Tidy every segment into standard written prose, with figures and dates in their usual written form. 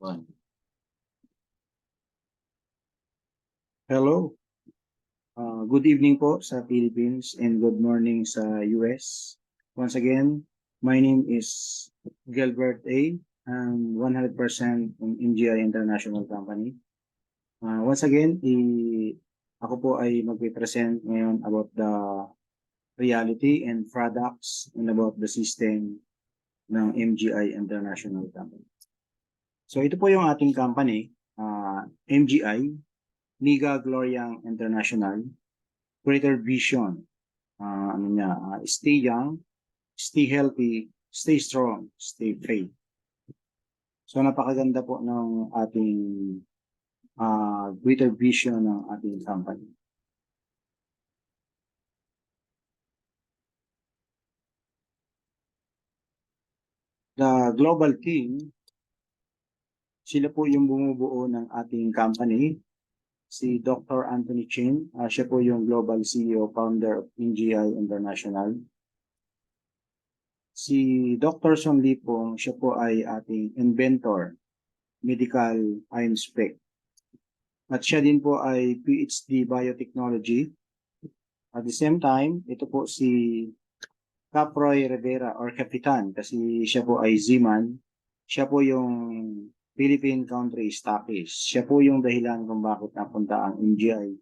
One. Hello. Good evening po sa Philippines and good morning sa US. Once again, my name is Gilbert A. I'm 100% from MGI International Company. Once again, ako po ay magpipresent ngayon about the reality and products and about the system ng MGI International Company. So ito po yung ating company, MGI, Miga Gloriang International, Greater Vision, stay young, stay healthy, stay strong, stay faith. So napakaganda po ng ating Greater Vision ng ating company. The global team, sila po yung bumubuo ng ating company. Si Dr. Anthony Chin, siya po yung Global CEO, Founder of MGI International. Si Dr. Son Lee Pong, siya po ay ating inventor, medical ion spec. At siya din po ay PhD Biotechnology. At the same time, ito po si Caproy Rivera or Kapitan kasi siya po ay Z-Man. Siya po yung Philippine Country Stockist. Siya po yung dahilan kung bakit napunta ang MGI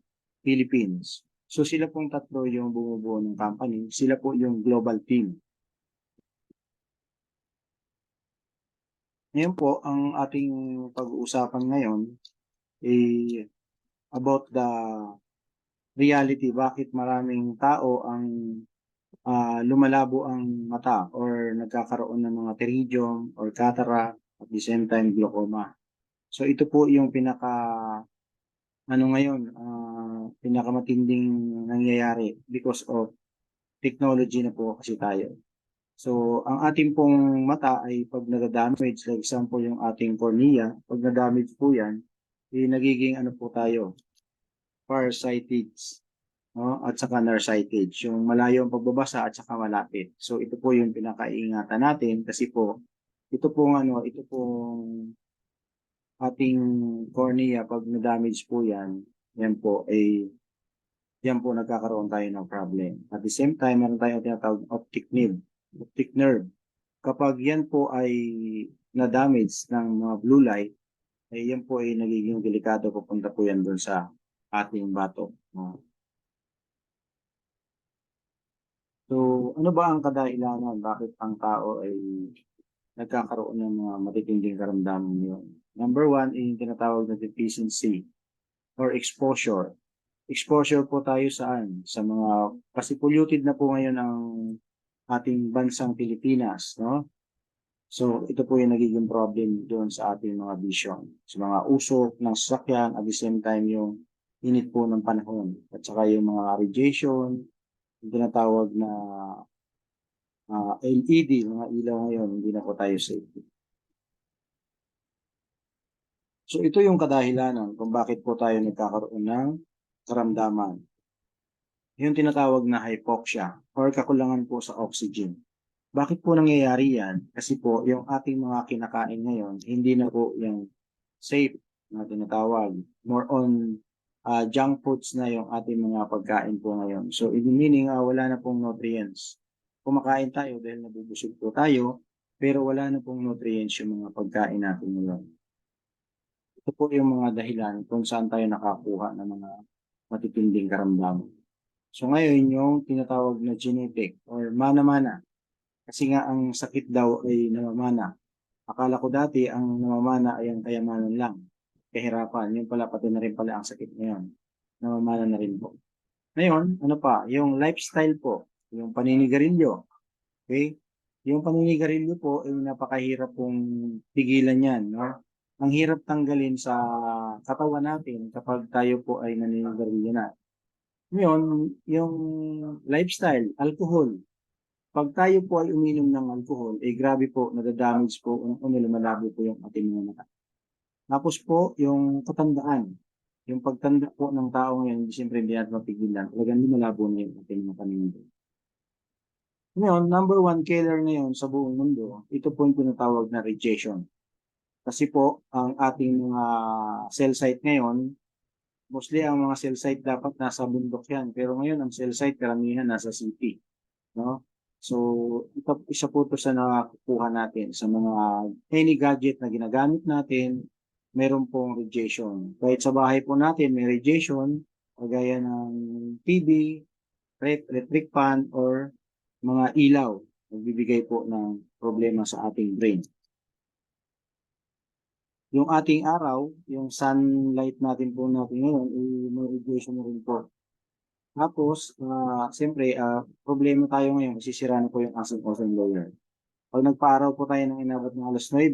Philippines. So sila pong tatlo yung bumubuo ng company. Sila po yung global team. Ngayon po, ang ating pag-uusapan ngayon ay about the reality. Bakit maraming tao ang lumalabo ang mata or nagkakaroon ng mga pterygium or cataract at the same time glaucoma. So ito po yung pinakamatinding nangyayari because of technology na po kasi tayo. So ang ating pong mata ay pag nada-damage, like example yung ating cornea, pag na-damage po yan, nagiging po tayo, farsighted, no? At saka nearsighted, yung malayo ang pagbabasa at saka malapit. So ito po yung pinakaingatan natin kasi po ito pong ating cornea pag na-damage po yan po nagkakaroon tayo ng problem. At the same time, meron tayong tinatawag optic nerve. Kapag yan po ay na-damage ng mga blue light, ay yan po ay nagiging delikado, pupunta po yan doon sa ating bato. So, ano ba ang kadahilanan bakit ang tao ay nagkakaroon ng mga matitinding karamdaman yun? Number one, yung tinatawag na deficiency or exposure. Exposure po tayo saan? Sa mga, kasi polluted na po ngayon ang ating bansang Pilipinas, no? So, ito po yung nagiging problem doon sa ating mga vision. Sa mga usok ng sasakyan, at the same time yung init po ng panahon. At saka yung mga radiation, yung tinatawag na LED, mga ilaw ngayon, hindi na po tayo safe. So ito yung kadahilanan kung bakit po tayo nagkakaroon ng karamdaman. Yung tinatawag na hypoxia or kakulangan po sa oxygen. Bakit po nangyayari yan? Kasi po yung ating mga kinakain ngayon, hindi na po yung safe na tinatawag. More on junk foods na yung ating mga pagkain po ngayon. So meaning wala na pong nutrients. Kumakain tayo dahil nabubusog po tayo, pero wala na pong nutrients yung mga pagkain natin ngayon. Ito po yung mga dahilan kung saan tayo nakakuha ng mga matitinding karamdaman. So ngayon yung tinatawag na genetic or mana-mana. Kasi nga ang sakit daw ay namamana. Akala ko dati ang namamana ay ang kayamanan lang. Kahirapan. Yung pala pati na rin pala ang sakit ngayon. Namamana na rin po. Ngayon, ano pa? Yung lifestyle po. Yung paninigarilyo. Okay? Yung paninigarilyo po ay napakahirap pong pigilan yan. No? Ang hirap tanggalin sa katawan natin kapag tayo po ay naninigarilyo na. Ngayon, yung lifestyle, alcohol. Pag tayo po ay uminom ng alcohol, grabe po, nadadamage po, lumalabo po yung ating mga mata. Tapos po, yung katandaan. Yung pagtanda po ng tao ngayon, siyempre hindi natin mapigilan. Talagang lumalabo na yung ating mga paninda. Ngayon, number one killer ngayon sa buong mundo, ito po yung tinatawag na radiation. Kasi po, ang ating mga cell site ngayon, mostly ang mga cell site dapat nasa bundok yan. Pero ngayon, ang cell site karamihan nasa city. No? So, isa po ito sa nakukuha natin sa mga any gadget na ginagamit natin, meron pong radiation. Kahit sa bahay po natin, may radiation, kagaya ng TV, electric fan, or mga ilaw. Nagbibigay po ng problema sa ating brain. Yung ating araw, yung sunlight natin po natin ngayon, may radiation na rin po. Tapos, siyempre, problema tayo ngayon, masisira na po yung ating ozone layer. Pag nagpa-araw po tayo ng inabot ng alas 9,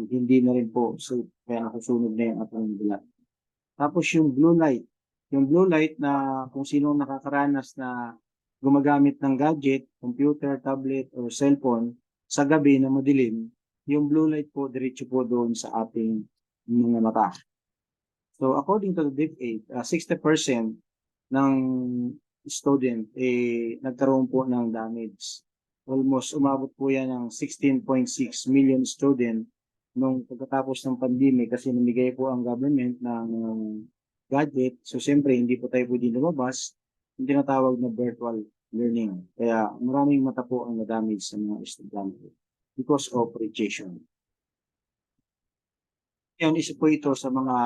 hindi na rin po, so, kaya nasusunog na yung ating bilat. Tapos yung blue light na kung sino nakakaranas na gumagamit ng gadget, computer, tablet, or cellphone sa gabi na madilim, yung blue light po, diretso po doon sa ating mga mata. So according to the DepEd, 60% ng student nagkaroon po ng damage. Almost umabot po yan ng 16.6 million student nung pagkatapos ng pandemic kasi namigay po ang government ng gadget. So siyempre hindi po tayo pwede lumabas, yung tinatawag na virtual learning. Kaya maraming mata po ang na-damage sa mga estudyante because of radiation. Yan, isa po ito sa mga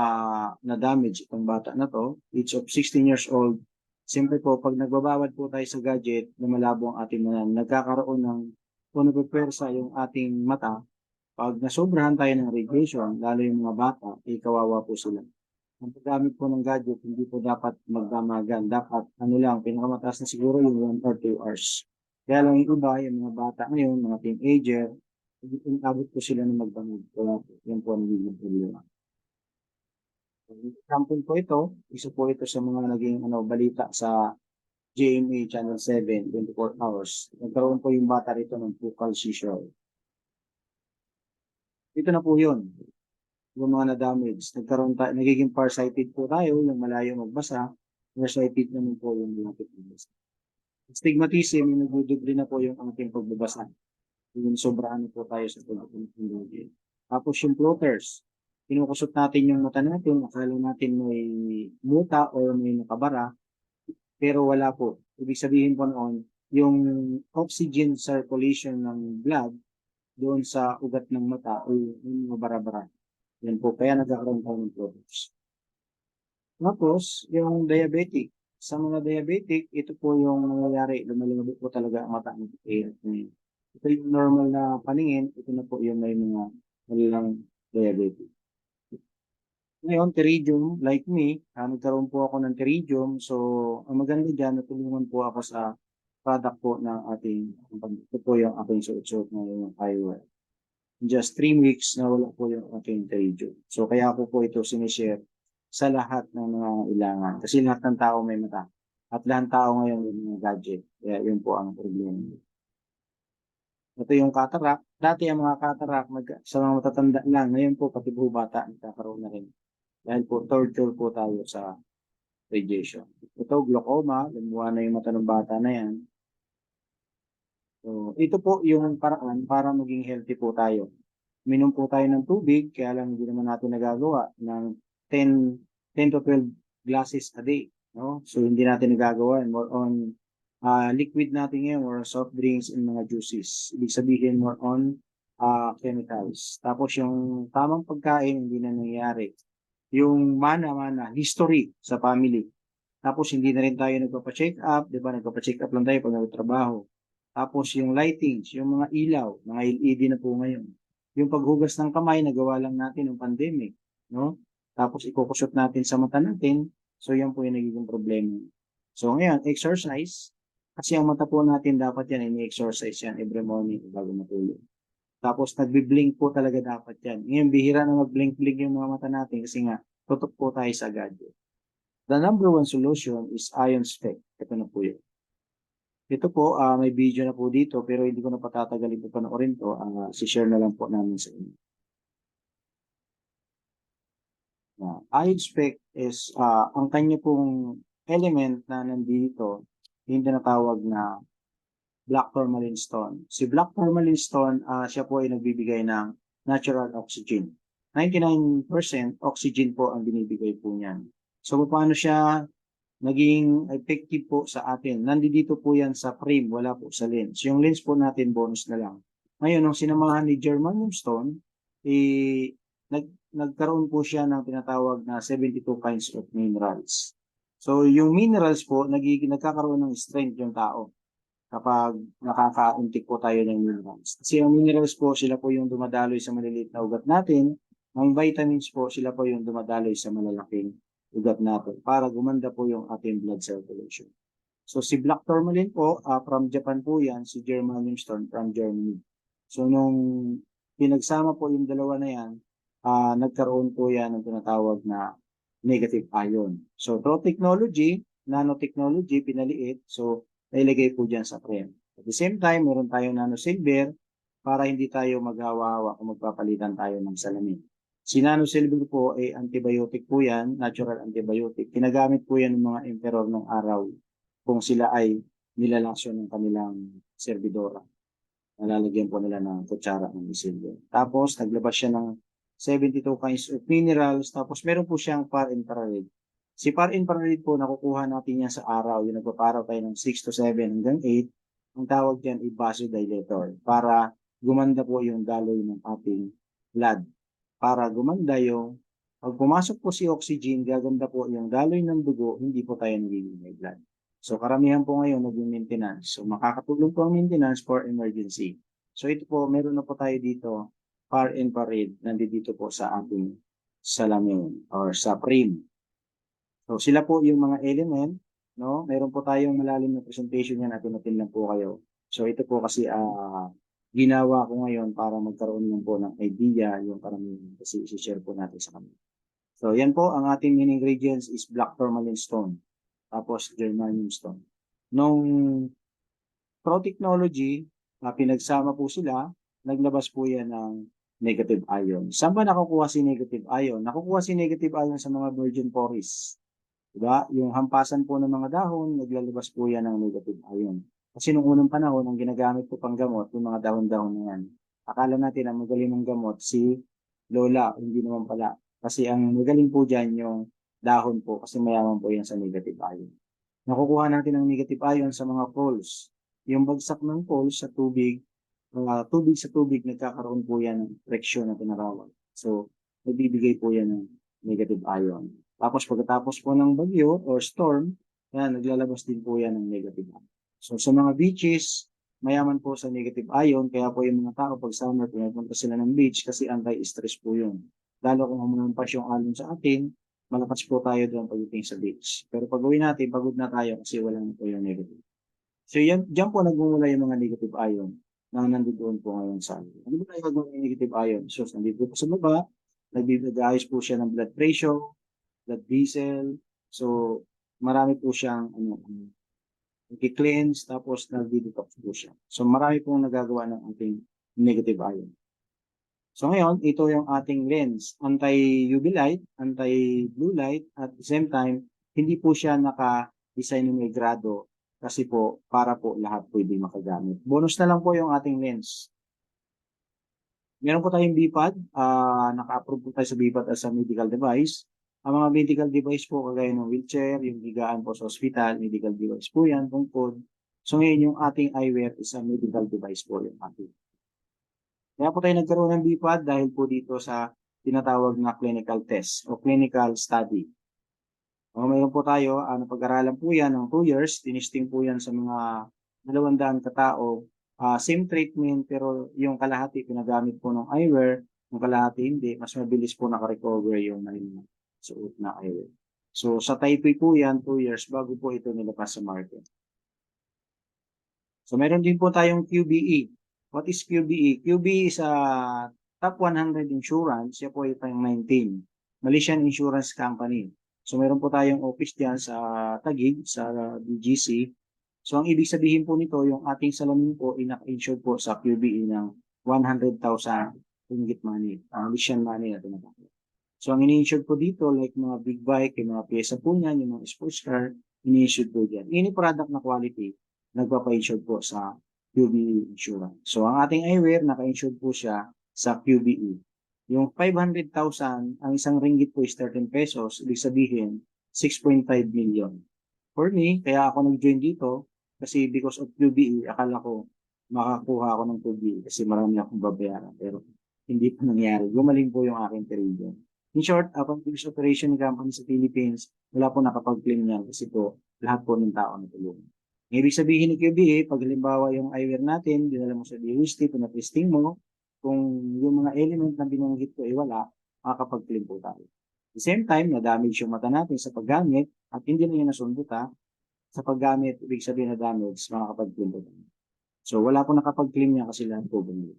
na-damage itong bata na to, age of 16 years old. Siyempre po, pag nagbabawad po tayo sa gadget, na malabo ang ating mga nagkakaroon ng kung nagpapwersa yung ating mata, pag nasobrahan tayo ng radiation, lalo yung mga bata, kawawa po sila. Ang paggamit po ng gadget, hindi po dapat magdamagan. Dapat, pinakamataas na siguro yung 1 or 2 hours. Kaya lang yung iba, yung mga bata ngayon, mga teenager, inabot po sila ng magdamag. Kaya yan po ang nagiging problema. Example po ito, isa po ito sa mga naging balita sa GMA Channel 7, 24 hours. Nagkaroon po yung bata rito ng buccal seizure. Ito na po yun. Yung mga na-damage. Nagiging farsighted po tayo, yung malayo magbasa. Farsighted naman po yung malapit magbasa. Stigmatism, yung nagdudubre na po yung ating pagbabasa. Yung sobraan po tayo sa pagbabasa. Tapos yung floaters. Kinukusot natin yung mata natin, akala natin may muta o may nakabara, pero wala po. Ibig sabihin po noon, yung oxygen circulation ng blood doon sa ugat ng mata o yung mga bara-bara. Yan po, kaya nagkakaroon tayo ng floaters. Tapos, yung diabetic. Sa mga diabetic, ito po yung nangyayari, lumalabot po talaga ang mata ng ito yung normal na paningin, ito na po yung may mga malalang diabetic. Ngayon, pterygium, like me, nagkaroon po ako ng pterygium. So, ang maganda dyan, natulungan po ako sa product po ng ating, ito po yung aking suot-suot na yung eyewear. Just 3 weeks na wala po yung aking pterygium. So, kaya ako po ito sinishare sa lahat ng mga ilangan. Kasi lahat ng tao may mata. At lahat ng tao ngayon may mga gadget. Kaya yun po ang problema. Ito yung cataract. Dati ang mga cataract sa mga matatanda lang. Ngayon po pati po bata nagkakaroon na rin. Dahil po torture po tayo sa radiation. Ito glaucoma, lumuha na yung mata ng bata na yan. So, ito po yung paraan para maging healthy po tayo. Minom po tayo ng tubig, kaya lang hindi naman natin nagagawa ng 10 to 12 glasses a day. No? So, hindi natin nagagawa. More on liquid natin ngayon or soft drinks and mga juices. Ibig sabihin more on chemicals. Tapos yung tamang pagkain, hindi na nangyayari. Yung mana-mana, history sa family. Tapos hindi na rin tayo nagpapa-check up, di ba? Nagpapa-check up lang tayo pag nagtrabaho. Tapos yung lightings, yung mga ilaw, mga LED na po ngayon. Yung paghugas ng kamay, nagawa lang natin ng pandemic, no? Tapos ikukusot natin sa mata natin, so yan po yung nagiging problema. So ngayon, exercise, kasi ang mata po natin dapat yan, ini-exercise yan every morning bago matulog. Tapos nagbi-blink po talaga dapat yan. Ngayon, bihira na mag-blink-blink yung mga mata natin kasi nga, tutok po tayo sa gadget. The number one solution is ion spec. Ito na po yun. Ito po, may video na po dito pero hindi ko na patatagalin po panoorin to. Si-share na lang po namin sa inyo. Ion spec is, ang kanya pong element na nandito, yung tinatawag na black tourmaline stone. Si black tourmaline stone, siya po ay nagbibigay ng natural oxygen. 99% oxygen po ang binibigay po niyan. So, paano siya naging effective po sa atin? Nandito po yan sa frame, wala po sa lens. Yung lens po natin, bonus na lang. Ngayon, nung sinamahan ni germanium stone, nagkaroon po siya ng tinatawag na 72 kinds of minerals. So, yung minerals po, nagkakaroon ng strength yung tao kapag nakakauntik po tayo ng minerals. Kasi ang minerals po, sila po yung dumadaloy sa maliliit na ugat natin. Ang vitamins po, sila po yung dumadaloy sa malalaking ugat natin para gumanda po yung ating blood circulation. So, si black tourmaline po, from Japan po yan, si germanium stone from Germany. So, nung pinagsama po yung dalawa na yan, nagkaroon po yan ng tinatawag na negative ion. So, through technology, nanotechnology, pinaliit. So, nailagay po dyan sa frame. At the same time, meron tayong nanosilver para hindi tayo maghawa-hawa kung magpapalitan tayo ng salamin. Si nanosilver po ay antibiotic po yan, natural antibiotic. Kinagamit po yan ng mga emperor ng araw kung sila ay nilalasyon ng kanilang servidora. Nalalagyan po nila ng kutsara ng silver. Tapos, naglabas siya ng 72 kinds of minerals. Tapos, meron po siyang far infrared. Si far infrared po, nakukuha natin yan sa araw. Yung nagpaparaw tayo ng 6 to 7 hanggang 8. Ang tawag dyan ay vasodilator para gumanda po yung daloy ng ating blood. Para gumanda yung, pag pumasok po si oxygen, gaganda po yung daloy ng dugo, hindi po tayo nagiging may blood. So, karamihan po ngayon naging maintenance. So, makakatulong po ang maintenance for emergency. So, ito po, meron na po tayo dito, far infrared, nandito po sa ating salamin or sa frame. So, sila po yung mga element, no? Meron po tayong malalim na presentation yan, natin lang po kayo. So, ito po kasi ginawa ko ngayon para magkaroon lang po ng idea yung karamihan kasi isi-share po natin sa kanila. So, yan po, ang ating main ingredients is black tourmaline stone, tapos germanium stone. Nung Pro Technology, pinagsama po sila, naglabas po yan ng negative ion. Saan ba nakukuha si negative ion? Nakukuha si negative ion sa mga virgin forest. Diba? Yung hampasan po ng mga dahon, naglalabas po yan ng negative ion. Kasi nung unang panahon, ang ginagamit po pang gamot, yung mga dahon-dahon na yan. Akala natin ang magaling ng gamot si Lola, hindi naman pala. Kasi ang magaling po dyan yung dahon po, kasi mayaman po yan sa negative ion. Nakukuha natin ang negative ion sa mga coals. Yung bagsak ng coals sa tubig, tubig sa tubig, nagkakaroon po yan ng friction na tinatawag. So, nagbibigay po yan ng negative ion. Tapos pagkatapos po ng bagyo or storm, yan, naglalabas din po yan ng negative ion. So, sa mga beaches, mayaman po sa negative ion, kaya po yung mga tao pag summer, pinapunta sila ng beach kasi anti-stress po yun. Lalo kung humampas yung alon sa atin, malakas po tayo doon pagdating sa beach. Pero pag uwi natin, pagod na tayo kasi walang po yung negative. So, dyan po nagmumula yung mga negative ion na nandoon po ngayon sa atin. Ano ba tayo gagawin yung negative ion? So, nandito po sa baba, nagbibigayos po siya ng blood pressure, blood vessel. So, marami po siyang i-cleanse, tapos nag-detox po siya. So, marami pong nagagawa ng ating negative ion. So, ngayon, ito yung ating lens. Anti-UV light, anti-blue light, at the same time, hindi po siya naka-design ng may grado kasi po, para po lahat pwede makagamit. Bonus na lang po yung ating lens. Meron po tayong BPAD, naka-approve po tayo sa BPAD as a medical device. Ang mga medical device po, kagaya ng wheelchair, yung higaan po sa hospital, medical device po yan, tungkod. So ngayon, yung ating eyewear is a medical device po yung ating. Kaya po tayo nagkaroon ng BPAD dahil po dito sa tinatawag na clinical test o clinical study. Mayroon po tayo, napag-aralan po yan ng 2 years, tinisting po yan sa mga 200 katao. Same treatment, pero yung kalahati pinagamit po ng eyewear, yung kalahati hindi, mas mabilis po nakarecover yung suot na eyewear. So sa Taipei po yan, 2 years bago po ito nilabas sa market. So meron din po tayong QBE. What is QBE? QBE is a top 100 insurance, siya po ay pang 19. Malaysian Insurance Company. So meron po tayong office diyan sa Taguig, sa BGC. So ang ibig sabihin po nito, yung ating salamin po ay naka-insure po sa QBE ng 100,000 ringgit money, Malaysian money na tinatawag. So ang ini-insure po dito, like mga big bike, yung mga pyesa po niyan, yung mga sports car, ini-insure po diyan. Any product na quality, nagpapa-insure po sa QBE insurance. So ang ating eyewear, naka-insure po siya sa QBE. Yung 500,000, ang isang ringgit po is 13 pesos, ibig sabihin 6.5 million. For me, kaya ako nag-join dito, kasi because of QBE, akala ko makakuha ako ng QBE kasi marami akong babayaran. Pero hindi po nangyari. Gumaling po yung aking trading. In short, upon fixed operation company sa Philippines, wala po nakapag-claim niyan kasi po lahat po ng tao natulungan. Ibig sabihin ni QBE, pag halimbawa yung eyewear natin, dinala mo sa DOST, pinatesting mo, kung yung mga element na binanggit ko ay wala, makakapag-claim po tayo. At the same time, na-damage yung mata natin sa paggamit at hindi na yun nasundot sa paggamit, ibig sabihin na damage, makakapag-claim po tayo. So, wala po nakapag-claim niya kasi lahat po bumili.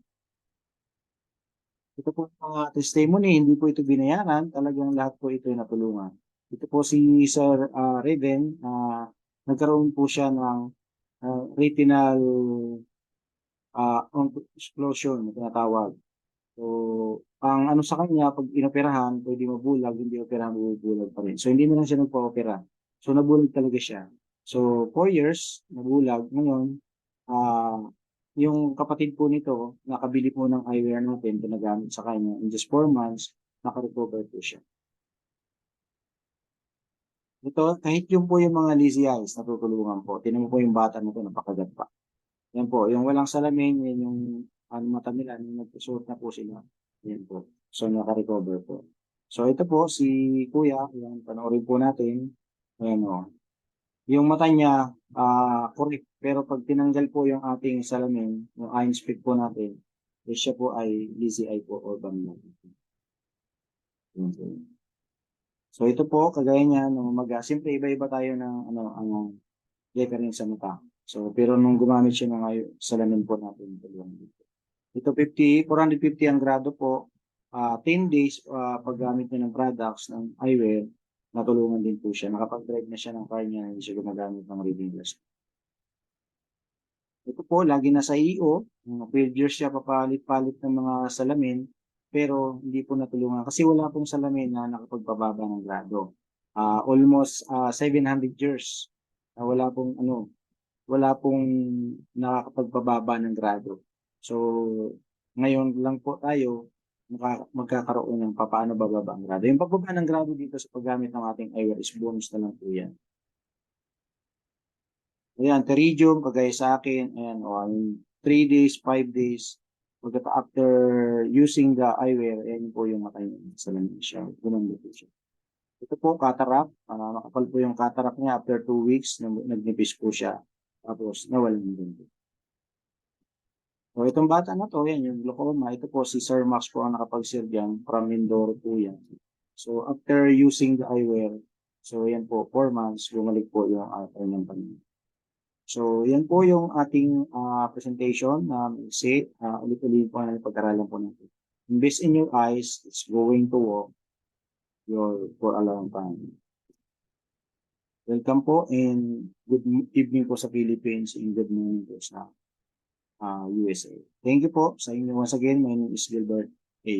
Ito po mga testimony, hindi po ito binayaran, talagang lahat po ito ay natulungan. Ito po si Sir Raven, nagkaroon po siya ng retinal explosion na tinatawag. So, ang ano sa kanya, pag inoperahan, pwede mabulag, hindi operahan, mabubulag pa rin. So, hindi na lang siya nagpa-opera. So, nabulag talaga siya. So, 4 years, nabulag. Ngayon, yung kapatid po nito, nakabili po ng eyewear natin, pinagamit sa kanya. In just 4 months, nakarecover po siya. Ito, kahit yung po yung mga lazy eyes, natutulungan po. Tinan mo po yung bata na ito, napakagat pa. Yan po, yung walang salamin, yan yung mata nila, nung nagsusuot na po sila. Yan po. So, naka-recover po. So, ito po, si Kuya, yan, panoorin po natin. Ayan o. Yung mata niya, correct. Pero pag tinanggal po yung ating salamin, yung eye inspect po natin, eh, siya po ay lazy eye po or banda. Yan po. So, ito po, kagaya niya, nung siyempre iba-iba tayo ng, ang reference sa mata. So, pero nung gumamit siya ng salamin po natin, ito 450 ang grado po. 10 days paggamit niya ng products ng eyewear, natulungan din po siya. Nakapag-drive na siya ng car niya, hindi siya gumagamit ng reading glass. Ito po, lagi na sa EO, 12 years siya papalit-palit ng mga salamin, pero hindi po natulungan kasi wala pong salamin na nakapagpababa ng grado. Almost 700 years na wala pong nakakapagpababa ng grado. So, ngayon lang po tayo magkakaroon ng paano bababa ang grado. Yung pagbaba ng grado dito sa paggamit ng ating eyewear is bonus na lang po yan. Ayan, Teridium, kagaya sa akin, ayan, 3 days, 5 days, after using the eyewear, ayan po yung mata niya sa lamin siya. Gumanda po siya. Ito po, cataract. Nakapal po yung cataract niya after 2 weeks, nagnipis po siya. Tapos, nawalan din po. So, itong bata na to, yan, yung glaucoma, ito po, si Sir Max po ang nakapag-serve yan, from Mindoro po yan. So, after using the eyewear, so yan po, 4 months, bumalik po yung kanyang paningin. So, yan po yung ating presentation na ulit-ulit po na pag-aralan po natin. Invest in your eyes, it's going to work for a long time. Welcome po and good evening po sa Philippines and good morning po sa USA. Thank you po sa inyo once again. My name is Gilbert A.